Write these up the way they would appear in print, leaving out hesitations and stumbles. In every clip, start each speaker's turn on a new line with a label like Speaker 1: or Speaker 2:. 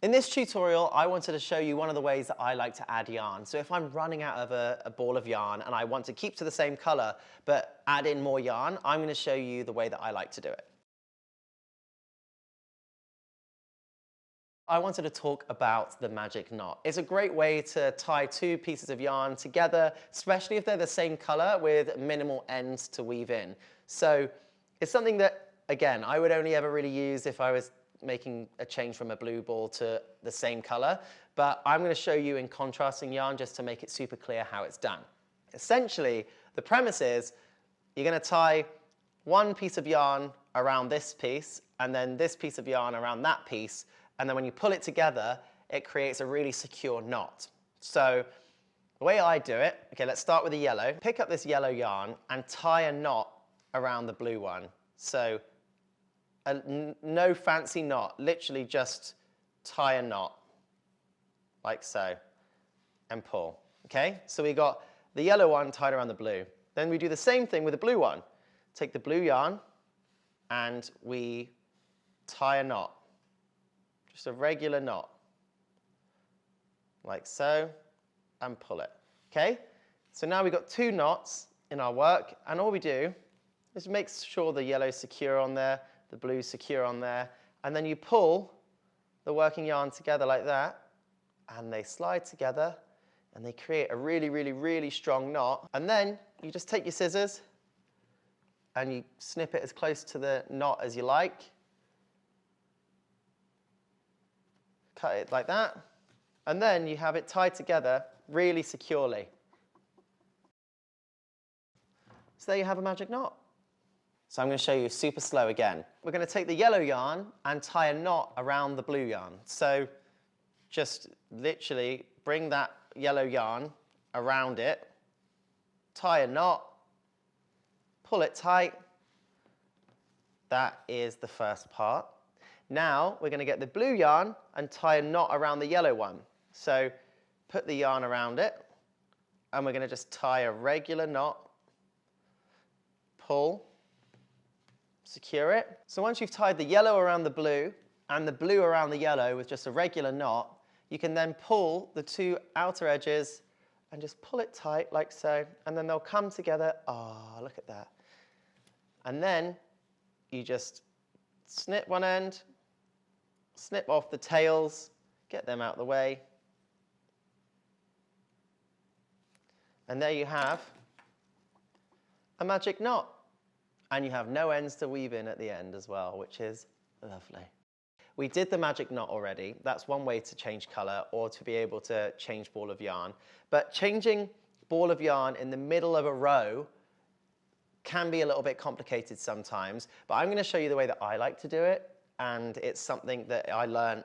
Speaker 1: In this tutorial, I wanted to show you one of the ways that I like to add yarn. So if I'm running out of a ball of yarn and I want to keep to the same color, but add in more yarn, I'm going to show you the way that I like to do it. I wanted to talk about the magic knot. It's a great way to tie two pieces of yarn together, especially if they're the same color with minimal ends to weave in. So it's something that, again, I would only ever really use if I was making a change from a blue ball to the same color, but I'm going to show you in contrasting yarn just to make it super clear how it's done. Essentially, the premise is you're going to tie one piece of yarn around this piece and then this piece of yarn around that piece, and then when you pull it together, it creates a really secure knot. So the way I do it, okay, let's start with the yellow. Pick up this yellow yarn and tie a knot around the blue one. So no fancy knot, literally just tie a knot, like so, and pull, okay? So we got the yellow one tied around the blue. Then we do the same thing with the blue one. Take the blue yarn, and we tie a knot, just a regular knot, like so, and pull it, okay? So now we've got two knots in our work, and all we do is make sure the yellow's secure on there, the blue's secure on there, and then you pull the working yarn together like that, and they slide together, and they create a really, really, really strong knot. And then you just take your scissors, and you snip it as close to the knot as you like. Cut it like that, and then you have it tied together really securely. So there you have a magic knot. So I'm going to show you super slow again. We're going to take the yellow yarn and tie a knot around the blue yarn. So just literally bring that yellow yarn around it, tie a knot, pull it tight. That is the first part. Now we're going to get the blue yarn and tie a knot around the yellow one. So put the yarn around it, and we're going to just tie a regular knot, pull, secure it. So once you've tied the yellow around the blue and the blue around the yellow with just a regular knot, you can then pull the two outer edges and just pull it tight like so, and then they'll come together. Oh, look at that. And then you just snip one end, snip off the tails, get them out of the way. And there you have a magic knot. And you have no ends to weave in at the end as well, which is lovely. We did the magic knot already. That's one way to change color or to be able to change ball of yarn. But changing ball of yarn in the middle of a row can be a little bit complicated sometimes. But I'm going to show you the way that I like to do it. And it's something that I learned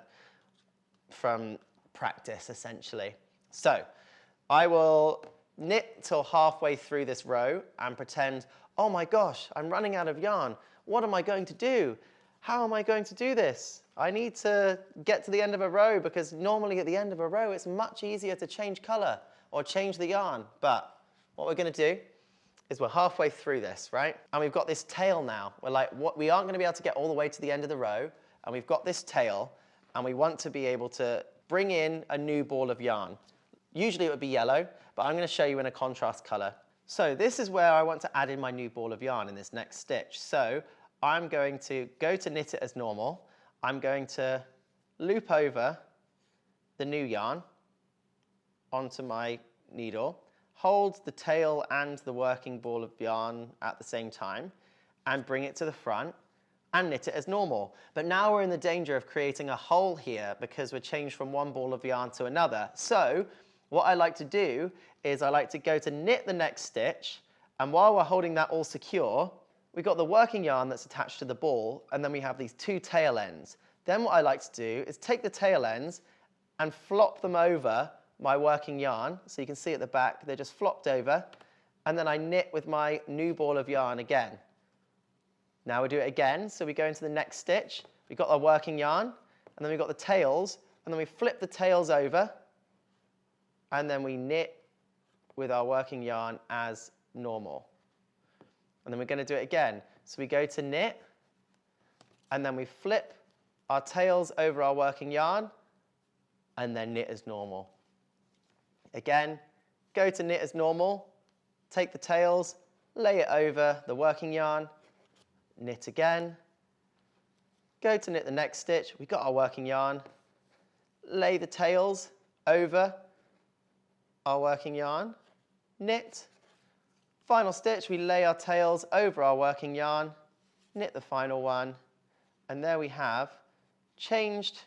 Speaker 1: from practice, essentially. So I will knit till halfway through this row and pretend, oh my gosh, I'm running out of yarn. What am I going to do? How am I going to do this? I need to get to the end of a row, because normally at the end of a row, it's much easier to change color or change the yarn. But what we're going to do is we're halfway through this, right? And we've got this tail now. We're like, we aren't going to be able to get all the way to the end of the row. And we've got this tail, and we want to be able to bring in a new ball of yarn. Usually it would be yellow, but I'm going to show you in a contrast color. So this is where I want to add in my new ball of yarn in this next stitch. So I'm going to go to knit it as normal. I'm going to loop over the new yarn onto my needle, hold the tail and the working ball of yarn at the same time, and bring it to the front and knit it as normal. But now we're in the danger of creating a hole here because we're changed from one ball of yarn to another. So what I like to do is I like to go to knit the next stitch, and while we're holding that all secure, we've got the working yarn that's attached to the ball, and then we have these two tail ends. Then what I like to do is take the tail ends and flop them over my working yarn. So you can see at the back, they're just flopped over, and then I knit with my new ball of yarn again. Now we do it again, so we go into the next stitch. We've got our working yarn, and then we've got the tails, and then we flip the tails over, and then we knit with our working yarn as normal. And then we're going to do it again. So we go to knit, and then we flip our tails over our working yarn, and then knit as normal. Again, go to knit as normal, take the tails, lay it over the working yarn, knit again, go to knit the next stitch, we've got our working yarn, lay the tails over our working yarn, knit, final stitch, we lay our tails over our working yarn, knit the final one, and there we have changed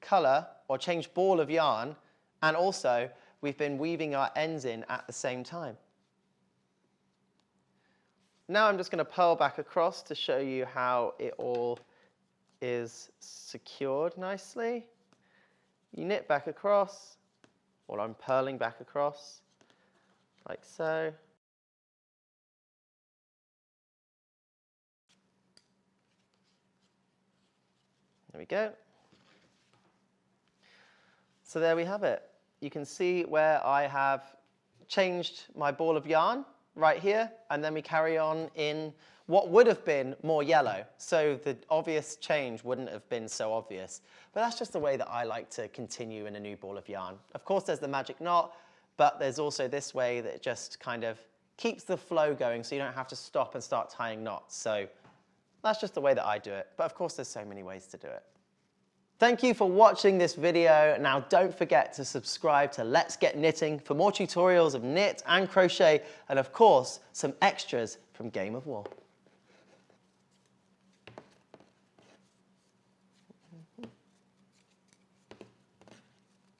Speaker 1: colour or changed ball of yarn, and also we've been weaving our ends in at the same time. Now I'm just going to purl back across to show you how it all is secured nicely. You knit back across, or I'm purling back across, like so. There we go. So there we have it. You can see where I have changed my ball of yarn right here, and then we carry on in what would have been more yellow. So the obvious change wouldn't have been so obvious. But that's just the way that I like to continue in a new ball of yarn. Of course, there's the magic knot, but there's also this way that just kind of keeps the flow going so you don't have to stop and start tying knots. So that's just the way that I do it. But of course, there's so many ways to do it. Thank you for watching this video. Now don't forget to subscribe to Let's Get Knitting for more tutorials of knit and crochet, and of course, some extras from Game of Wool.